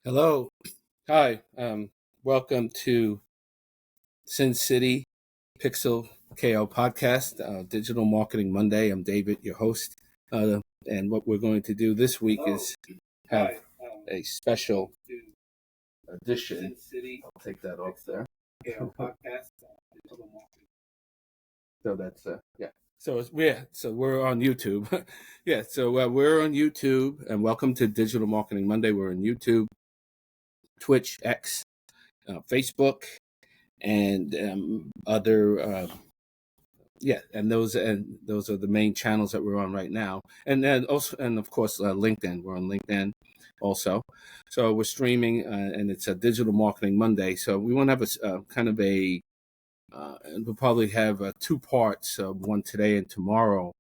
Hello. Hi. Welcome to Sin City Pixel KO podcast, Digital Marketing Monday. I'm David, your host. And what we're going to do this week is have a special edition. I'll take that off there. So that's, yeah. So we're on YouTube. Yeah. So we're on YouTube, and welcome to Digital Marketing Monday. We're on YouTube, Twitch, X, Facebook, and other and those are the main channels that we're on right now, and then also, and of course, LinkedIn. We're on LinkedIn also, so we're streaming, and it's a Digital Marketing Monday. So we want to have a kind of a and we'll probably have two parts, one today and tomorrow,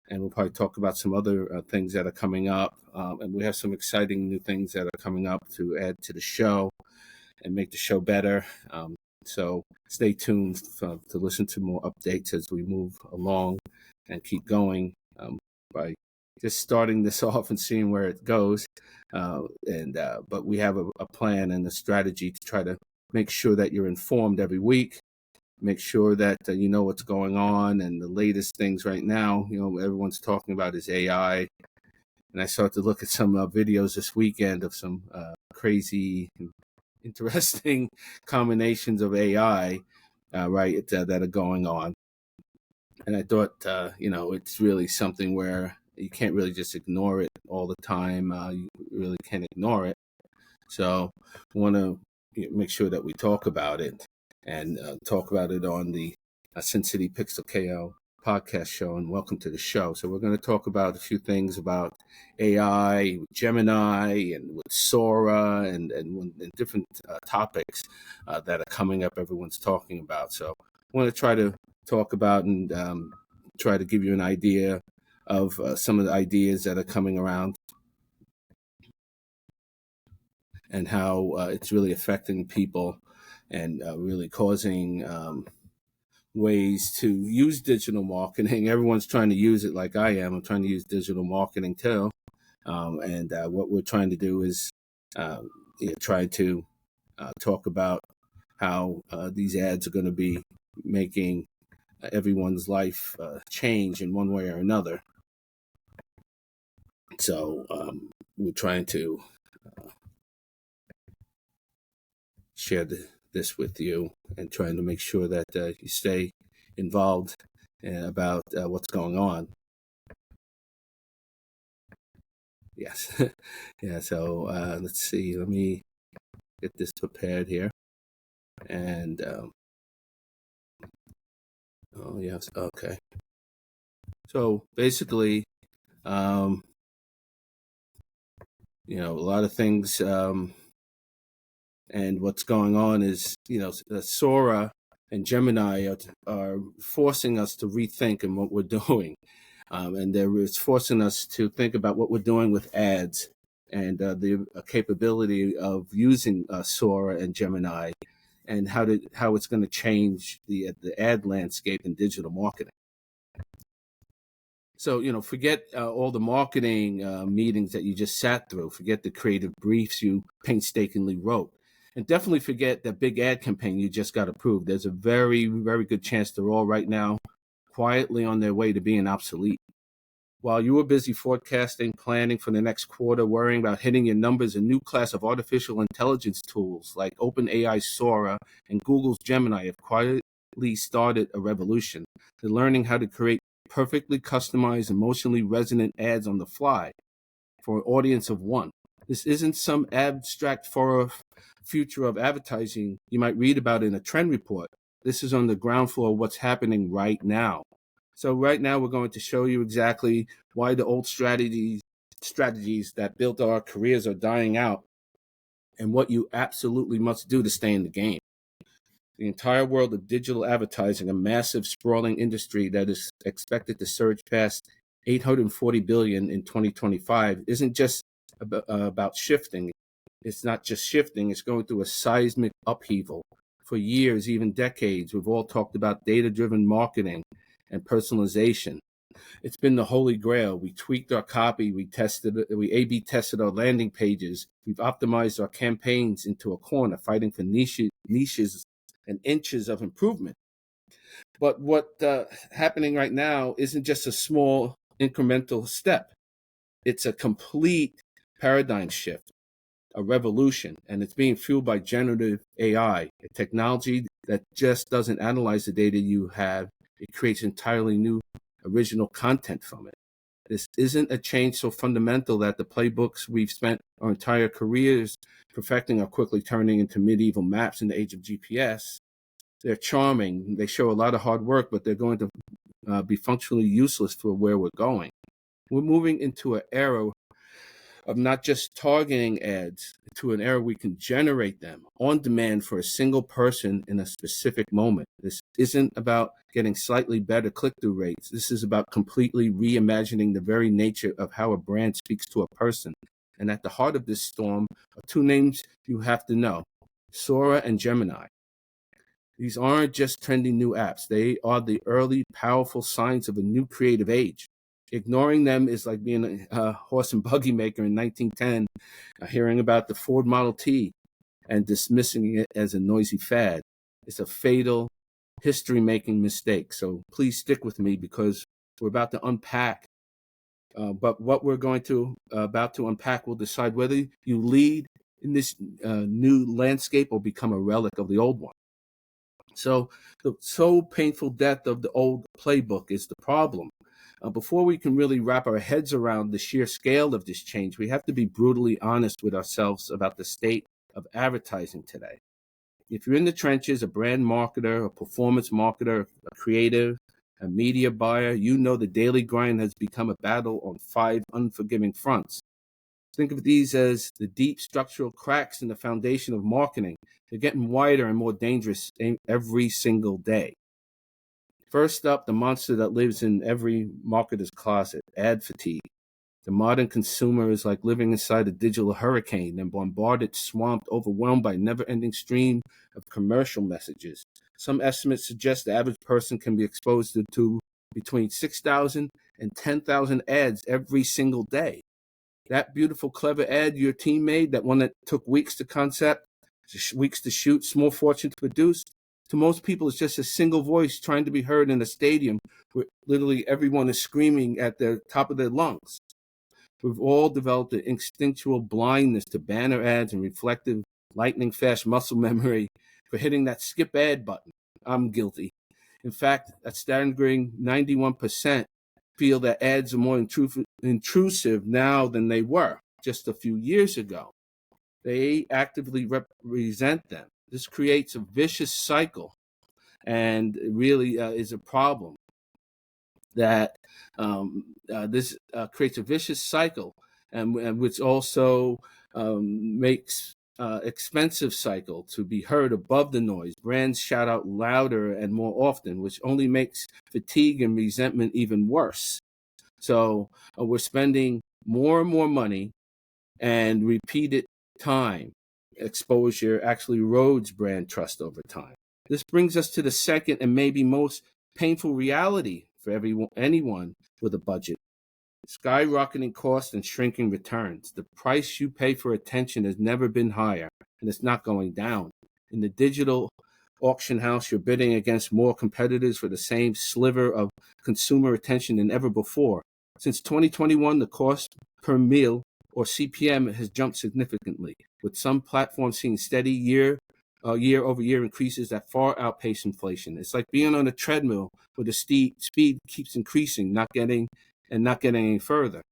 and we'll probably talk about some other things that are coming up, and we have some exciting new things that are coming up to add to the show and make the show better. So stay tuned to listen to more updates as we move along and keep going, by just starting this off and seeing where it goes. But we have a plan and a strategy to try to make sure that you're informed every week, make sure that you know what's going on, and the latest things right now, everyone's talking about is AI. And I started to look at some videos this weekend of some crazy, interesting combinations of AI, that are going on. And I thought, it's really something where you can't really just ignore it all the time. You really can't ignore it. So I want to make sure that we talk about it and talk about it on the Sin City Pixel KO podcast show, and welcome to the show. So we're going to talk about a few things about AI, Gemini, and with Sora, and different topics that are coming up, everyone's talking about. So I want to try to talk about and try to give you an idea of some of the ideas that are coming around and how it's really affecting people and really causing ways to use digital marketing. Everyone's trying to use it like I am. I'm trying to use digital marketing too. And what we're trying to do is try to talk about how these ads are going to be making everyone's life change in one way or another. So we're trying to share this with you and trying to make sure that you stay involved about what's going on. Yes. Yeah. So let's see. Let me get this prepared here. And oh yes. Okay. So basically, a lot of things. And what's going on is, Sora and Gemini are forcing us to rethink in what we're doing. And it's forcing us to think about what we're doing with ads and the capability of using Sora and Gemini, and how it's going to change the ad landscape in digital marketing. So, forget all the marketing meetings that you just sat through. Forget the creative briefs you painstakingly wrote. And definitely forget that big ad campaign you just got approved. There's a very, very good chance they're all right now quietly on their way to being obsolete. While you were busy forecasting, planning for the next quarter, worrying about hitting your numbers, a new class of artificial intelligence tools like OpenAI's Sora and Google's Gemini have quietly started a revolution. They're learning how to create perfectly customized, emotionally resonant ads on the fly for an audience of one. This isn't some abstract future of advertising you might read about in a trend report. This is on the ground floor of what's happening right now. So right now we're going to show you exactly why the old strategies that built our careers are dying out, and what you absolutely must do to stay in the game. The entire world of digital advertising, a massive, sprawling industry that is expected to surge past $840 billion in 2025, isn't just about shifting. It's not just shifting, it's going through a seismic upheaval. For years, even decades, we've all talked about data-driven marketing and personalization. It's been the holy grail. We tweaked our copy, we A/B tested our landing pages, we've optimized our campaigns into a corner, fighting for niches and inches of improvement. But what happening right now isn't just a small incremental step. It's a complete paradigm shift, a revolution, and it's being fueled by generative AI, a technology that just doesn't analyze the data you have. It creates entirely new original content from it. This isn't a change so fundamental that the playbooks we've spent our entire careers perfecting are quickly turning into medieval maps in the age of GPS. They're charming. They show a lot of hard work, but they're going to be functionally useless for where we're going. We're moving into an era of not just targeting ads, to an era we can generate them on demand for a single person in a specific moment. This isn't about getting slightly better click-through rates. This is about completely reimagining the very nature of how a brand speaks to a person. And at the heart of this storm are two names you have to know: Sora and Gemini. These aren't just trendy new apps. They are the early, powerful signs of a new creative age. Ignoring them is like being a horse and buggy maker in 1910, hearing about the Ford Model T and dismissing it as a noisy fad. It's a fatal, history-making mistake. So please stick with me, because we're about to unpack. But what we're about to unpack will decide whether you lead in this new landscape or become a relic of the old one. So the so painful death of the old playbook is the problem. Before we can really wrap our heads around the sheer scale of this change, we have to be brutally honest with ourselves about the state of advertising today. If you're in the trenches, a brand marketer, a performance marketer, a creative, a media buyer, you know the daily grind has become a battle on 5 unforgiving fronts. Think of these as the deep structural cracks in the foundation of marketing. They're getting wider and more dangerous every single day. First up, the monster that lives in every marketer's closet: ad fatigue. The modern consumer is like living inside a digital hurricane and bombarded, swamped, overwhelmed by a never-ending stream of commercial messages. Some estimates suggest the average person can be exposed to between 6,000 and 10,000 ads every single day. That beautiful, clever ad your team made, that one that took weeks to concept, weeks to shoot, small fortune to produce, to most people it's just a single voice trying to be heard in a stadium where literally everyone is screaming at the top of their lungs. We've all developed an instinctual blindness to banner ads and reflective, lightning-fast muscle memory for hitting that skip ad button. I'm guilty. In fact, a staggering 91% feel that ads are more intrusive now than they were just a few years ago. They actively resent them. This creates a vicious cycle, and it really is a problem that this creates a vicious cycle, and which also makes expensive cycle to be heard above the noise. Brands shout out louder and more often, which only makes fatigue and resentment even worse. So we're spending more and more money, and repeated time exposure actually erodes brand trust over time. This brings us to the second and maybe most painful reality for anyone with a budget: skyrocketing costs and shrinking returns. The price you pay for attention has never been higher, and it's not going down. In the digital auction house, you're bidding against more competitors for the same sliver of consumer attention than ever before. Since 2021, the cost per meal, or CPM, has jumped significantly, with some platforms seeing steady year-over-year increases that far outpace inflation. It's like being on a treadmill where the speed keeps increasing, not getting any further.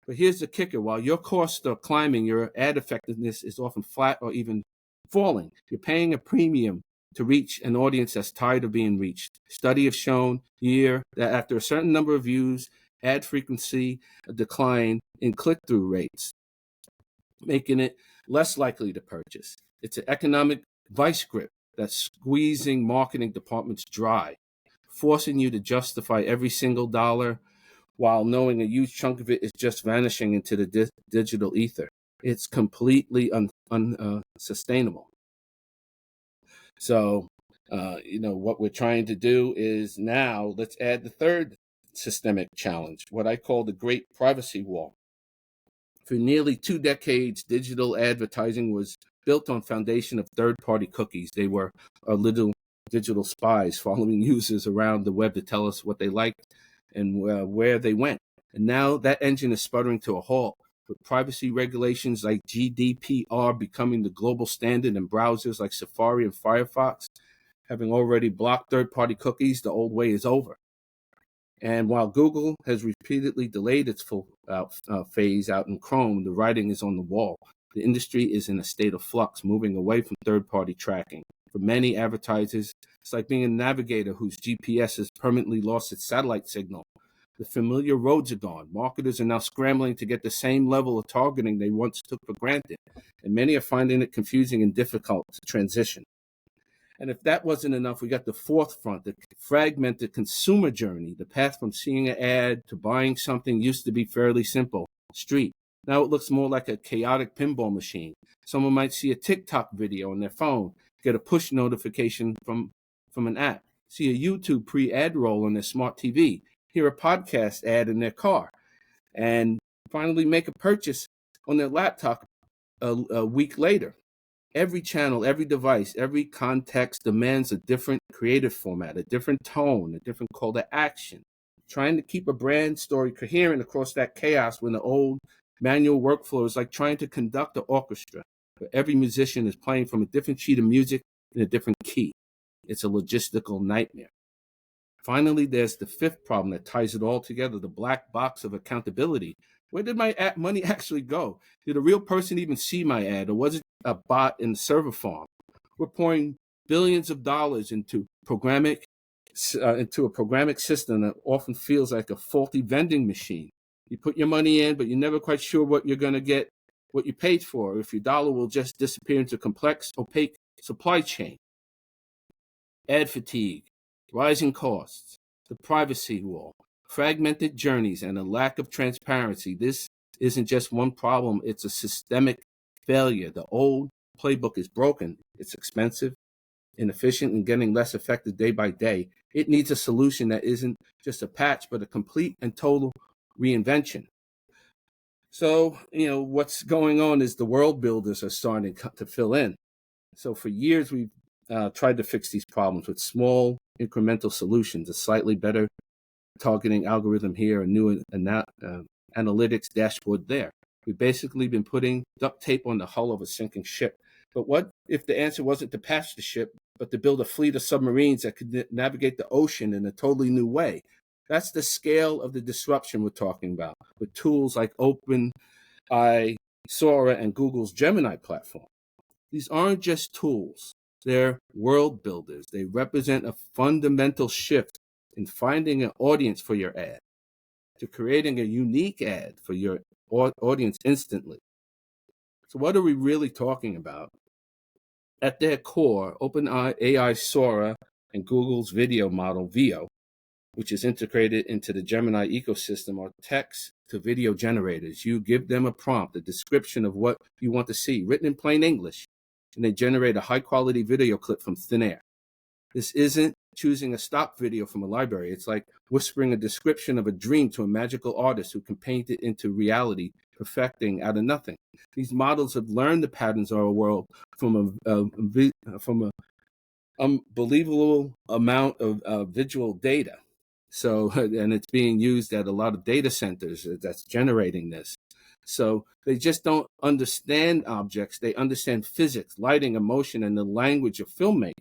But here's the kicker: while your costs are climbing, your ad effectiveness is often flat or even falling. You're paying a premium to reach an audience that's tired of being reached. Studies have shown that after a certain number of views, ad frequency decline in click-through rates, making it less likely to purchase. It's an economic vice grip that's squeezing marketing departments dry, forcing you to justify every single dollar while knowing a huge chunk of it is just vanishing into the digital ether. It's completely unsustainable. So, what we're trying to do is now let's add the third systemic challenge, what I call the Great Privacy Wall. For nearly 2 decades, digital advertising was built on foundation of third-party cookies. They were our little digital spies following users around the web to tell us what they liked and where they went. And now that engine is sputtering to a halt, with privacy regulations like GDPR becoming the global standard and browsers like Safari and Firefox having already blocked third-party cookies. The old way is over. And while Google has repeatedly delayed its full phase out in Chrome, the writing is on the wall. The industry is in a state of flux, moving away from third-party tracking. For many advertisers, it's like being a navigator whose GPS has permanently lost its satellite signal. The familiar roads are gone. Marketers are now scrambling to get the same level of targeting they once took for granted, and many are finding it confusing and difficult to transition. And if that wasn't enough, we got the fourth front, the fragmented consumer journey. The path from seeing an ad to buying something used to be fairly simple, street. Now it looks more like a chaotic pinball machine. Someone might see a TikTok video on their phone, get a push notification from an app, see a YouTube pre-ad roll on their smart TV, hear a podcast ad in their car, and finally make a purchase on their laptop a week later. Every channel, every device, every context demands a different creative format, a different tone, a different call to action. Trying to keep a brand story coherent across that chaos when the old manual workflow is like trying to conduct an orchestra, where every musician is playing from a different sheet of music in a different key. It's a logistical nightmare. Finally, there's the fifth problem that ties it all together, the black box of accountability. Where did my money actually go? Did a real person even see my ad, or was it a bot in the server farm? We're pouring billions of dollars into a programmatic system that often feels like a faulty vending machine. You put your money in, but you're never quite sure what you're going to get, what you paid for, or if your dollar will just disappear into a complex, opaque supply chain. Ad fatigue, rising costs, the privacy wall, fragmented journeys, and a lack of transparency. This isn't just one problem, it's a systemic failure. The old playbook is broken. It's expensive, inefficient, and getting less effective day by day. It needs a solution that isn't just a patch, but a complete and total reinvention. So, what's going on is the world builders are starting to fill in. So for years, we've tried to fix these problems with small incremental solutions, a slightly better targeting algorithm here, a new analytics dashboard there. We've basically been putting duct tape on the hull of a sinking ship. But what if the answer wasn't to patch the ship, but to build a fleet of submarines that could navigate the ocean in a totally new way? That's the scale of the disruption we're talking about, with tools like OpenAI, Sora, and Google's Gemini platform. These aren't just tools. They're world builders. They represent a fundamental shift in finding an audience for your ad, to creating a unique ad for your audience instantly. So what are we really talking about? At their core, OpenAI Sora and Google's video model, Veo, which is integrated into the Gemini ecosystem, are text to video generators. You give them a prompt, a description of what you want to see, written in plain English, and they generate a high-quality video clip from thin air. This isn't choosing a stock video from a library. It's like whispering a description of a dream to a magical artist who can paint it into reality, perfecting out of nothing. These models have learned the patterns of our world from an unbelievable amount of visual data. So, and it's being used at a lot of data centers that's generating this. So they just don't understand objects. They understand physics, lighting, emotion, and the language of filmmaking.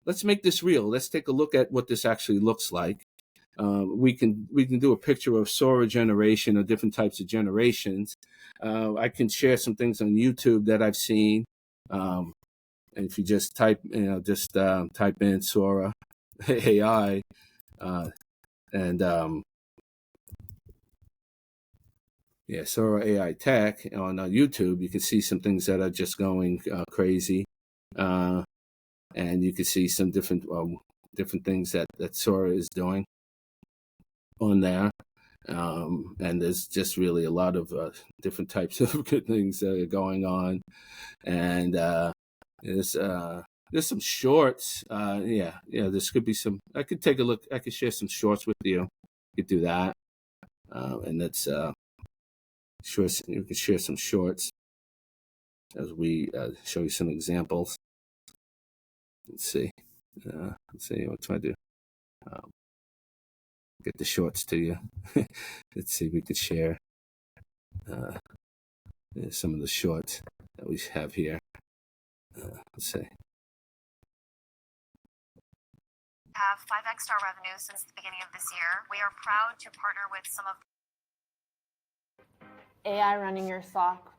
Let's make this real. Let's take a look at what this actually looks like. We can do a picture of Sora generation or different types of generations. I can share some things on YouTube that I've seen. And if you just type in Sora AI Sora AI Tech on YouTube, you can see some things that are just going crazy. And you can see some different things that Sora is doing on there. And there's just really a lot of different types of good things that are going on. And there's some shorts. This could be some. I could take a look. I could share some shorts with you. You could do that. And let's sure you can share some shorts as we show you some examples. Let's see. What try to get the shorts to you. Let's see if we could share some of the shorts that we have here. Let's see. Have 5x star revenue since the beginning of this year. We are proud to partner with some of AI running your SOC.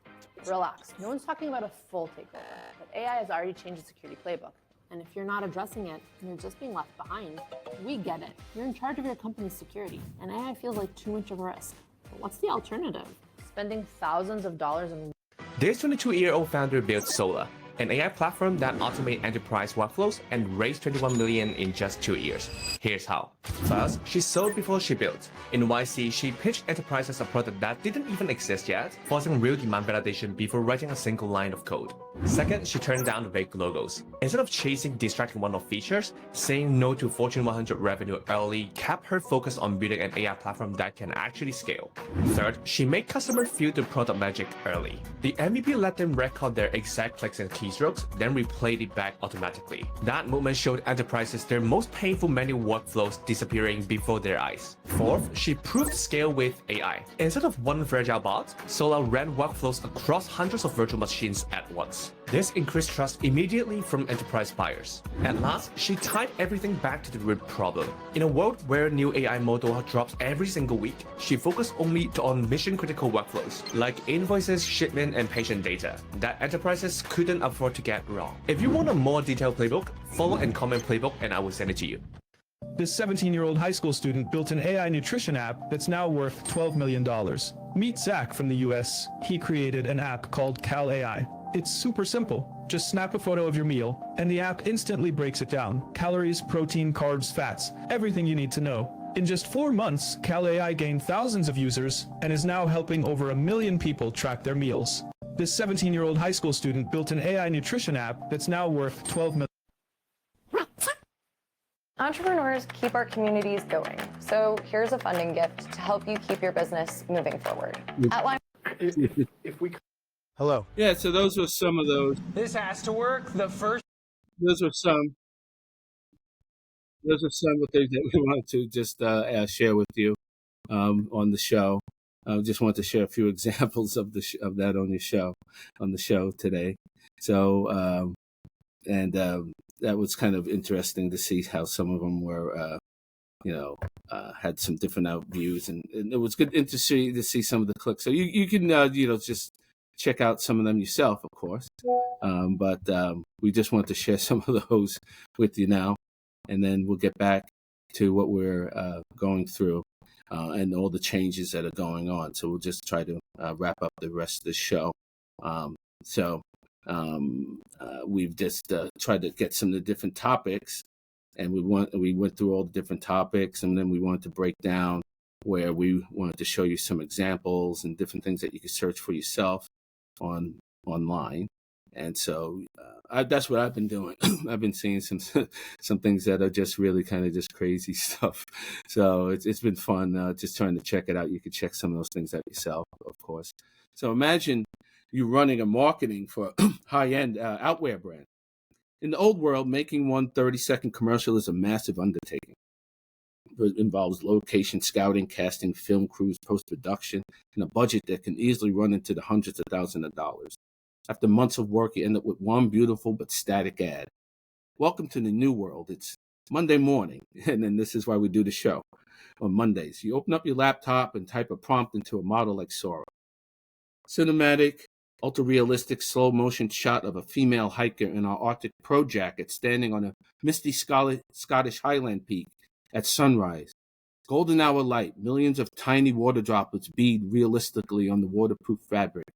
Relax. No one's talking about a full takeover, but AI has already changed the security playbook. And if you're not addressing it, you're just being left behind. We get it. You're in charge of your company's security, and AI feels like too much of a risk. But what's the alternative? Spending thousands of dollars on... This 22-year-old founder built Sola, an AI platform that automates enterprise workflows and raised $21 million in just 2 years. Here's how. First, she sold before she built. In YC, she pitched enterprises a product that didn't even exist yet, forcing real demand validation before writing a single line of code. Second, she turned down vague logos. Instead of chasing distracting one-off features, saying no to Fortune 100 revenue early kept her focused on building an AI platform that can actually scale. Third, she made customers feel the product magic early. The MVP let them record their exact clicks and keystrokes, then replayed it back automatically. That movement showed enterprises their most painful manual workflows disappearing before their eyes. Fourth, she proved scale with AI. Instead of one fragile bot, Sola ran workflows across hundreds of virtual machines at once. This increased trust immediately from enterprise buyers. At last, she tied everything back to the root problem. In a world where new AI model drops every single week, she focused only on mission-critical workflows, like invoices, shipment, and patient data, that enterprises couldn't afford to get wrong. If you want a more detailed playbook, follow and comment playbook and I will send it to you. This 17-year-old high school student built an AI nutrition app that's now worth $12 million. Meet Zach from the US. He created an app called Cal AI. It's super simple. Just snap a photo of your meal, and the app instantly breaks it down. Calories, protein, carbs, fats, everything you need to know. In just 4 months, Cal AI gained thousands of users and is now helping over 1 million people track their meals. This 17-year-old high school student built an AI nutrition app that's now worth $12 million. Entrepreneurs keep our communities going. So here's a funding gift to help you keep your business moving forward. Hello. Yeah, so those were some of those. This has to work. Those are some of the things that we wanted to just share with you on the show. I just wanted to share a few examples of that on the show today. So that was kind of interesting to see how some of them were, had some different views, and it was good to see some of the clicks. So you can just check out some of them yourself, of course. But we just want to share some of those with you now, and then we'll get back to what we're going through and all the changes that are going on. So we'll just try to wrap up the rest of the show. We've just tried to get some of the different topics, and we went through all the different topics, and then we wanted to break down where we wanted to show you some examples and different things that you can search for yourself online. And so that's what I've been doing. I've been seeing some things that are just really kind of just crazy stuff. So it's been fun just trying to check it out. You can check some of those things out yourself, of course. So imagine you running a marketing for a high-end outwear brand. In the old world, making one 30-second commercial is a massive undertaking. It involves location scouting, casting, film crews, post-production, and a budget that can easily run into the hundreds of thousands of dollars. After months of work, you end up with one beautiful but static ad. Welcome to the new world. It's Monday morning, and then this is why we do the show on Mondays. You open up your laptop and type a prompt into a model like Sora. Cinematic, ultra-realistic, slow-motion shot of a female hiker in her Arctic Pro jacket standing on a misty Scottish Highland peak at sunrise. Golden hour light, millions of tiny water droplets bead realistically on the waterproof fabric.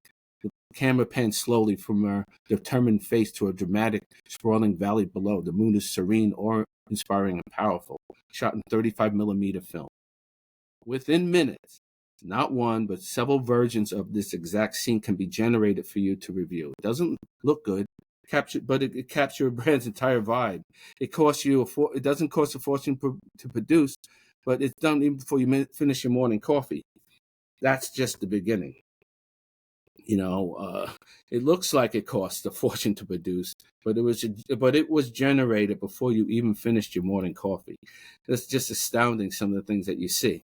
The camera pans slowly from her determined face to a dramatic, sprawling valley below. The moon is serene, awe-inspiring, and powerful, shot in 35mm film. Within minutes, not one, but several versions of this exact scene can be generated for you to review. It doesn't look good, but it captures a brand's entire vibe. It doesn't cost a fortune to produce, but it's done even before you finish your morning coffee. That's just the beginning. It looks like it costs a fortune to produce, but it was generated before you even finished your morning coffee. That's just astounding, some of the things that you see.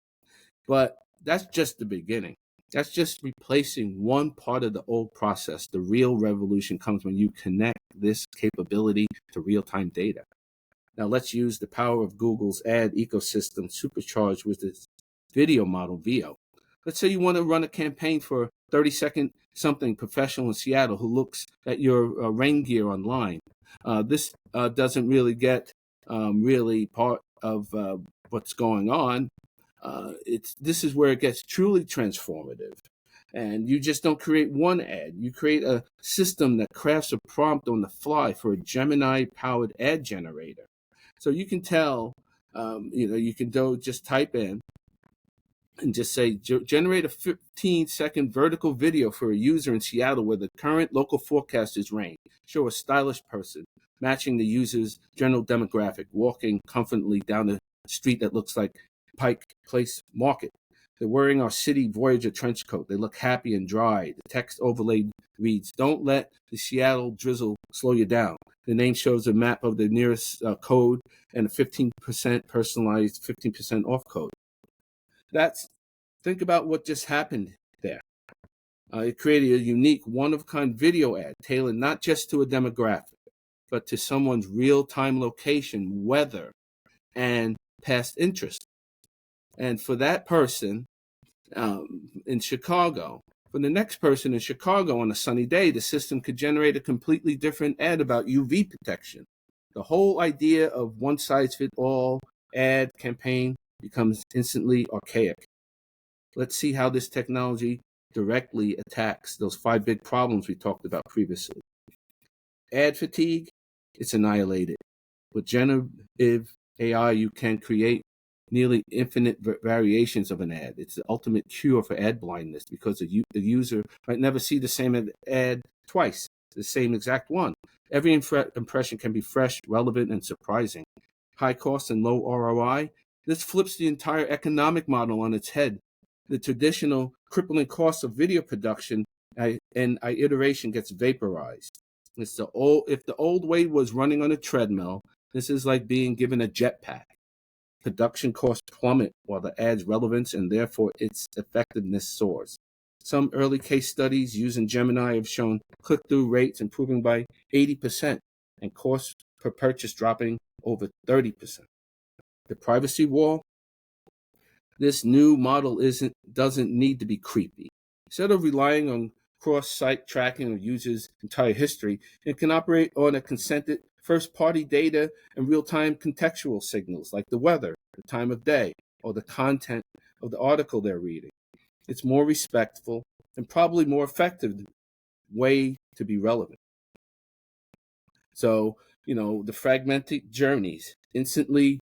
But that's just the beginning. That's just replacing one part of the old process. The real revolution comes when you connect this capability to real-time data. Now let's use the power of Google's ad ecosystem supercharged with its video model, VO. Let's say you want to run a campaign for 30-second something professional in Seattle who looks at your rain gear online. This doesn't really get really part of what's going on. This is where it gets truly transformative. And you just don't create one ad. You create a system that crafts a prompt on the fly for a Gemini-powered ad generator. So you can tell, you can just type in and just say, generate a 15-second vertical video for a user in Seattle where the current local forecast is rain. Show a stylish person matching the user's general demographic, walking comfortably down the street that looks like Pike Place Market. They're wearing our City Voyager trench coat. They look happy and dry. The text overlay reads, "Don't let the Seattle drizzle slow you down." The name shows a map of the nearest code and a 15% personalized 15% off code. Think about what just happened there. It created a unique, one-of-a-kind video ad tailored not just to a demographic, but to someone's real-time location, weather, and past interest. And for that person in Chicago, for the next person in Chicago on a sunny day, the system could generate a completely different ad about UV protection. The whole idea of one-size-fits-all ad campaign becomes instantly archaic. Let's see how this technology directly attacks those 5 big problems we talked about previously. Ad fatigue, it's annihilated. With generative AI, you can create nearly infinite variations of an ad. It's the ultimate cure for ad blindness because the user might never see the same ad twice, the same exact one. Every impression can be fresh, relevant, and surprising. High cost and low ROI, this flips the entire economic model on its head. The traditional crippling cost of video production and iteration gets vaporized. If the old way was running on a treadmill, this is like being given a jetpack. Production costs plummet while the ad's relevance and therefore its effectiveness soars. Some early case studies using Gemini have shown click-through rates improving by 80% and cost per purchase dropping over 30%. The privacy wall, this new model doesn't need to be creepy. Instead of relying on cross-site tracking of users' entire history, it can operate on a consented first-party data and real-time contextual signals like the weather, the time of day, or the content of the article they're reading. It's more respectful and probably more effective way to be relevant. So, the fragmented journeys instantly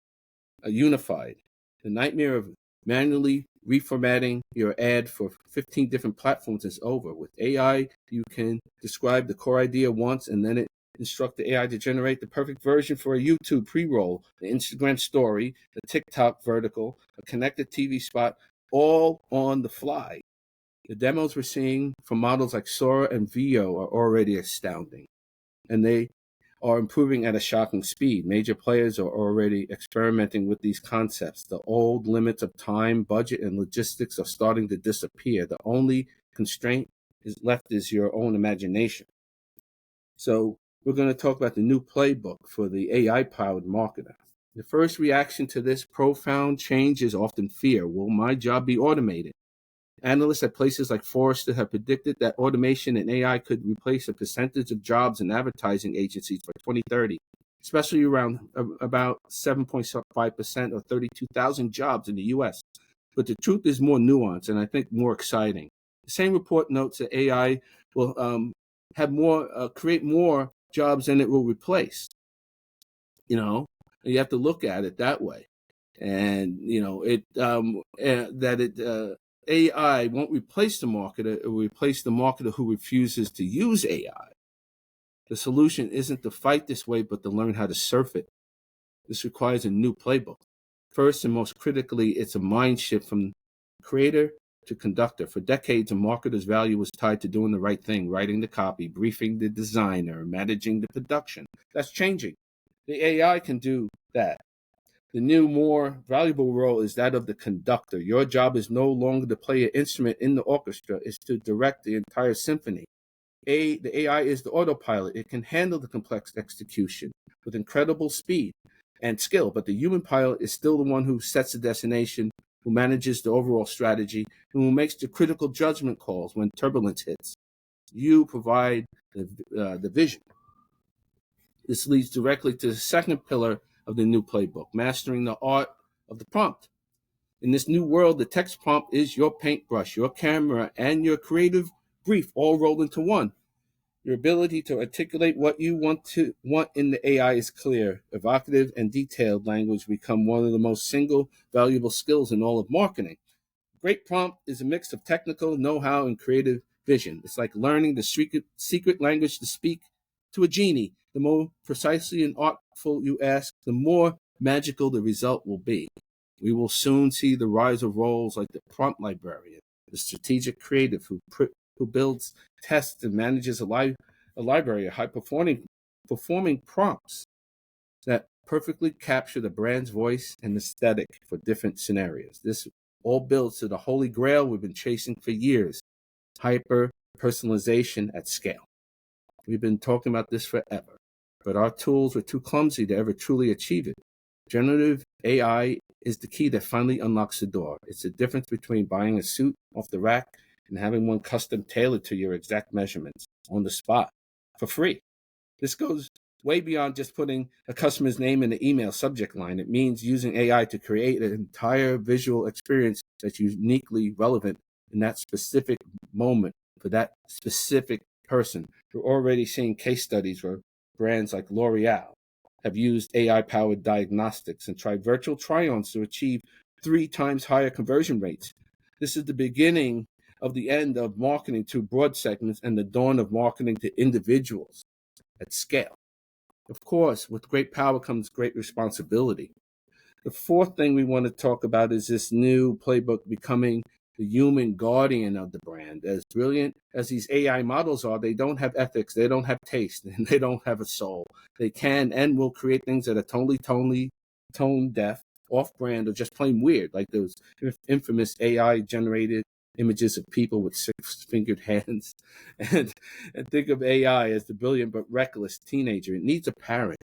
unified. The nightmare of manually reformatting your ad for 15 different platforms is over. With AI, you can describe the core idea once and then instruct the AI to generate the perfect version for a YouTube pre-roll, an Instagram story, a TikTok vertical, a connected TV spot, all on the fly. The demos we're seeing from models like Sora and VO are already astounding, and they are improving at a shocking speed. Major players are already experimenting with these concepts. The old limits of time, budget, and logistics are starting to disappear. The only constraint left is your own imagination. So we're going to talk about the new playbook for the AI-powered marketer. The first reaction to this profound change is often fear. Will my job be automated? Analysts at places like Forrester have predicted that automation and AI could replace a percentage of jobs in advertising agencies by 2030, especially around about 7.5% or 32,000 jobs in the U.S. But the truth is more nuanced and I think more exciting. The same report notes that AI will create more jobs than it will replace. You have to look at it that way, and AI won't replace the marketer; it will replace the marketer who refuses to use AI. The solution isn't to fight this way, but to learn how to surf it. This requires a new playbook. First and most critically, it's a mind shift from creator to conductor. For decades, a marketer's value was tied to doing the right thing, writing the copy, briefing the designer, managing the production. That's changing. The AI can do that. The new, more valuable role is that of the conductor. Your job is no longer to play an instrument in the orchestra, it's to direct the entire symphony. The AI is the autopilot. It can handle the complex execution with incredible speed and skill, but the human pilot is still the one who sets the destination, who manages the overall strategy, and who makes the critical judgment calls when turbulence hits. You provide the vision. This leads directly to the second pillar of the new playbook, mastering the art of the prompt. In this new world, the text prompt is your paintbrush, your camera, and your creative brief all rolled into one. Your ability to articulate what you want in the AI is clear. Evocative and detailed language become one of the most single valuable skills in all of marketing. Great prompt is a mix of technical know-how and creative vision. It's like learning the secret language to speak to a genie. The more precisely and artful you ask, the more magical the result will be. We will soon see the rise of roles like the prompt librarian, the strategic creative who builds, tests, and manages a library of high-performing prompts that perfectly capture the brand's voice and aesthetic for different scenarios. This all builds to the holy grail we've been chasing for years, hyper-personalization at scale. We've been talking about this forever, but our tools were too clumsy to ever truly achieve it. Generative AI is the key that finally unlocks the door. It's the difference between buying a suit off the rack and having one custom tailored to your exact measurements on the spot for free. This goes way beyond just putting a customer's name in the email subject line. It means using AI to create an entire visual experience that's uniquely relevant in that specific moment for that specific person. We're already seeing case studies where brands like L'Oreal have used AI-powered diagnostics and tried virtual try-ons to achieve 3 times higher conversion rates. This is the beginning of the end of marketing to broad segments and the dawn of marketing to individuals at scale. Of course, with great power comes great responsibility. The fourth thing we want to talk about is this new playbook becoming the human guardian of the brand. As brilliant as these AI models are, they don't have ethics, they don't have taste, and they don't have a soul. They can and will create things that are totally tone deaf, off-brand, or just plain weird, like those infamous AI-generated images of people with 6-fingered hands. And think of AI as the brilliant but reckless teenager. It needs a parent.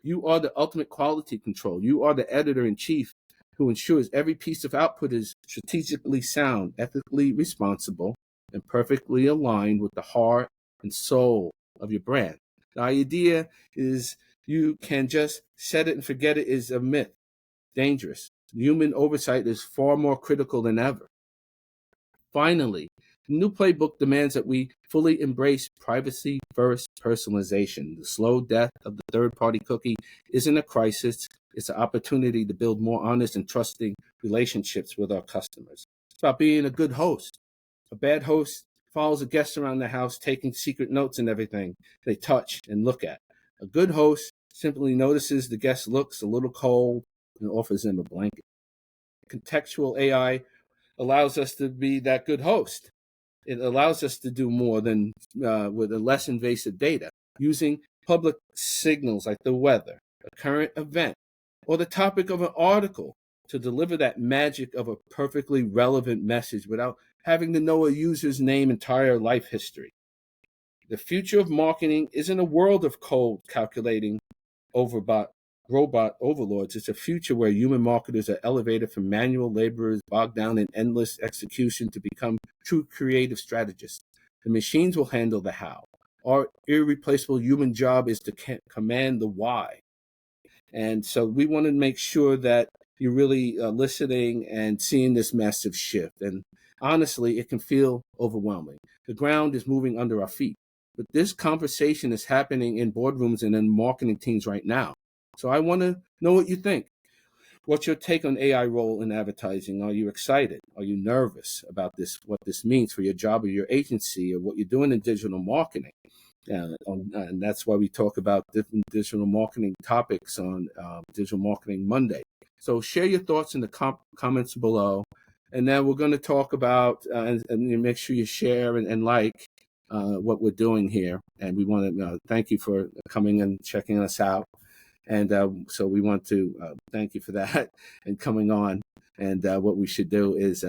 You are the ultimate quality control. You are the editor-in-chief who ensures every piece of output is strategically sound, ethically responsible, and perfectly aligned with the heart and soul of your brand. The idea is you can just set it and forget it is a myth. Dangerous. Human oversight is far more critical than ever. Finally, the new playbook demands that we fully embrace privacy-first personalization. The slow death of the third-party cookie isn't a crisis. It's an opportunity to build more honest and trusting relationships with our customers. It's about being a good host. A bad host follows a guest around the house, taking secret notes and everything they touch and look at. A good host simply notices the guest looks a little cold and offers them a blanket. Contextual AI allows us to be that good host. It allows us to do more than with a less invasive data, using public signals like the weather, a current event, or the topic of an article to deliver that magic of a perfectly relevant message without having to know a user's name, entire life history. The future of marketing isn't a world of cold calculating robot overlords. It's a future where human marketers are elevated from manual laborers bogged down in endless execution to become true creative strategists. The machines will handle the how. Our irreplaceable human job is to command the why. And so we want to make sure that you're really listening and seeing this massive shift. And honestly, it can feel overwhelming. The ground is moving under our feet. But this conversation is happening in boardrooms and in marketing teams right now. So I want to know what you think. What's your take on AI role in advertising? Are you excited? Are you nervous about this, what this means for your job or your agency or what you're doing in digital marketing? And that's why we talk about different digital marketing topics on Digital Marketing Monday. So share your thoughts in the comments below. And then we're going to talk about, and make sure you share and like what we're doing here. And we want to thank you for coming and checking us out. And so we want to thank you for that and coming on. And what we should do is,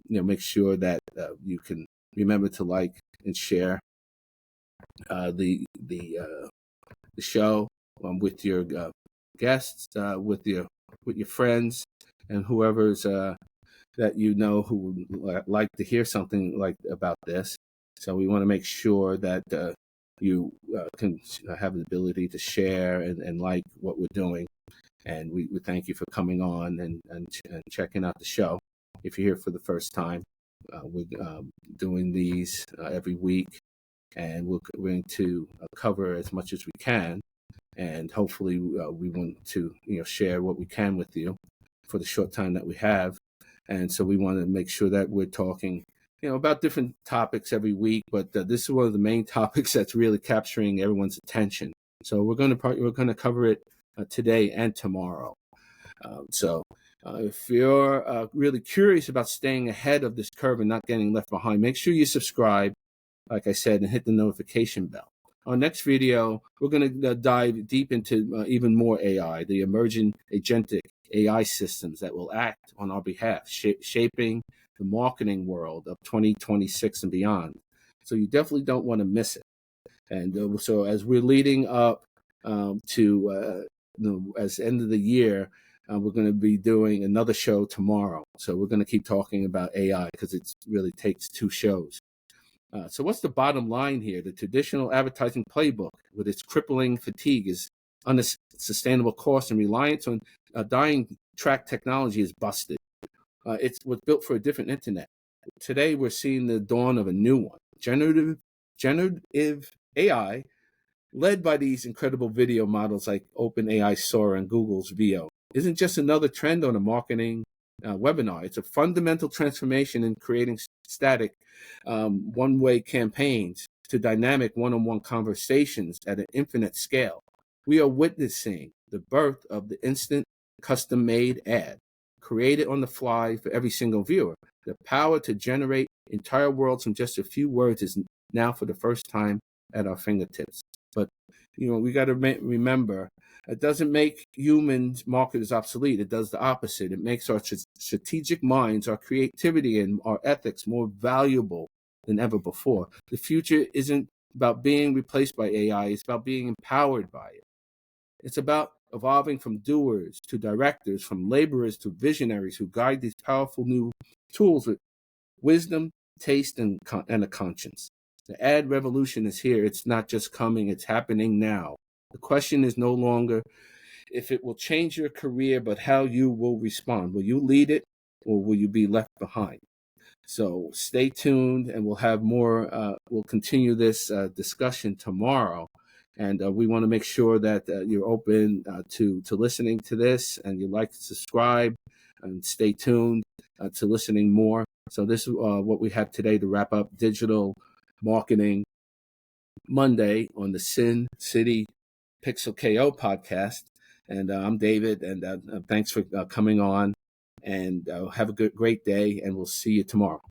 make sure that you can remember to like and share the show with your guests, with your friends, and whoever's that who would like to hear something like about this. So we want to make sure that you can have the ability to share and like what we're doing. And we thank you for coming on and checking out the show. If you're here for the first time, we're doing these every week, and we're going to cover as much as we can. And hopefully we want to share what we can with you for the short time that we have. And so we want to make sure that we're talking about different topics every week, but this is one of the main topics that's really capturing everyone's attention. So we're going to cover it today and tomorrow. So if you're really curious about staying ahead of this curve and not getting left behind, make sure you subscribe, like I said, and hit the notification bell. Our next video, we're going to dive deep into even more AI, the emerging agentic AI systems that will act on our behalf, shaping the marketing world of 2026 and beyond. So you definitely don't want to miss it. And so as we're leading up to as the end of the year, we're going to be doing another show tomorrow. So we're going to keep talking about AI because it really takes 2 shows. So what's the bottom line here? The traditional advertising playbook with its crippling fatigue is unsustainable cost and reliance on dying track technology is busted. It was built for a different internet. Today, we're seeing the dawn of a new one. Generative AI, led by these incredible video models like OpenAI Sora and Google's VO, isn't just another trend on a marketing webinar. It's a fundamental transformation in creating static one-way campaigns to dynamic one-on-one conversations at an infinite scale. We are witnessing the birth of the instant custom-made ad, created on the fly for every single viewer. The power to generate entire worlds from just a few words is now for the first time at our fingertips. But we got to remember, it doesn't make humans marketers obsolete. It does the opposite. It makes our strategic minds, our creativity, and our ethics more valuable than ever before. The future isn't about being replaced by AI. It's about being empowered by it. It's about evolving from doers to directors, from laborers to visionaries who guide these powerful new tools with wisdom, taste, and a conscience. The ad revolution is here. It's not just coming, it's happening now. The question is no longer if it will change your career, but how you will respond. Will you lead it, or will you be left behind? So stay tuned, and we'll have more. We'll continue this discussion tomorrow. And we want to make sure that you're open to listening to this, and you like to subscribe and stay tuned to listening more. So this is what we have today to wrap up Digital Marketing Monday on the Sin City Pixel KO podcast. And I'm David, and thanks for coming on. And have a great day, and we'll see you tomorrow.